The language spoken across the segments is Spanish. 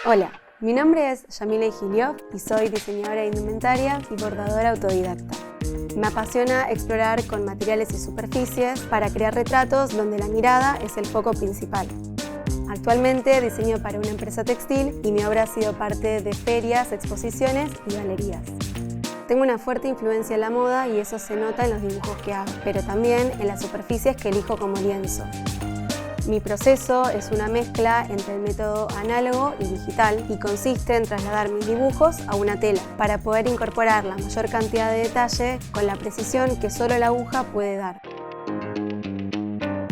Hola, mi nombre es Yamila Igiliov y soy diseñadora de indumentaria y bordadora autodidacta. Me apasiona explorar con materiales y superficies para crear retratos donde la mirada es el foco principal. Actualmente diseño para una empresa textil y mi obra ha sido parte de ferias, exposiciones y galerías. Tengo una fuerte influencia en la moda y eso se nota en los dibujos que hago, pero también en las superficies que elijo como lienzo. Mi proceso es una mezcla entre el método análogo y digital y consiste en trasladar mis dibujos a una tela para poder incorporar la mayor cantidad de detalle con la precisión que solo la aguja puede dar.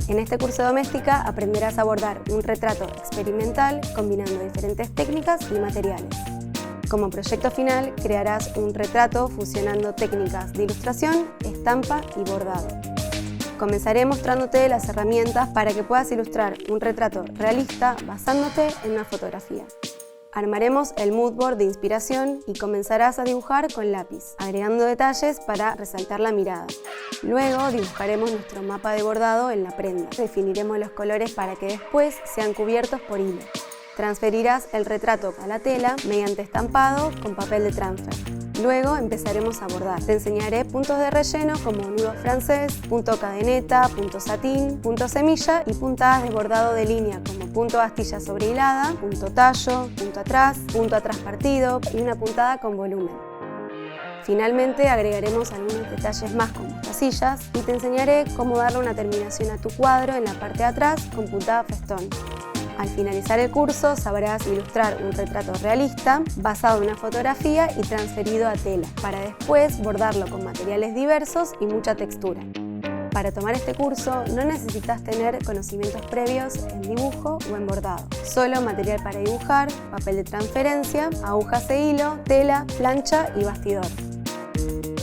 En este curso de doméstica aprenderás a bordar un retrato experimental combinando diferentes técnicas y materiales. Como proyecto final crearás un retrato fusionando técnicas de ilustración, estampa y bordado. Comenzaré mostrándote las herramientas para que puedas ilustrar un retrato realista basándote en una fotografía. Armaremos el mood board de inspiración y comenzarás a dibujar con lápiz, agregando detalles para resaltar la mirada. Luego dibujaremos nuestro mapa de bordado en la prenda. Definiremos los colores para que después sean cubiertos por hilo. Transferirás el retrato a la tela mediante estampado con papel de transfer. Luego empezaremos a bordar. Te enseñaré puntos de relleno como nudo francés, punto cadeneta, punto satín, punto semilla y puntadas de bordado de línea como punto astilla sobrehilada, punto tallo, punto atrás partido y una puntada con volumen. Finalmente agregaremos algunos detalles más como casillas y te enseñaré cómo darle una terminación a tu cuadro en la parte de atrás con puntada festón. Al finalizar el curso sabrás ilustrar un retrato realista basado en una fotografía y transferido a tela, para después bordarlo con materiales diversos y mucha textura. Para tomar este curso no necesitas tener conocimientos previos en dibujo o en bordado, solo material para dibujar, papel de transferencia, agujas e hilo, tela, plancha y bastidor.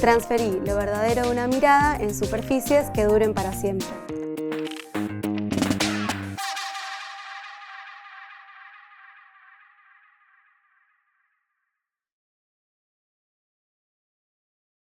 Transferí lo verdadero de una mirada en superficies que duren para siempre.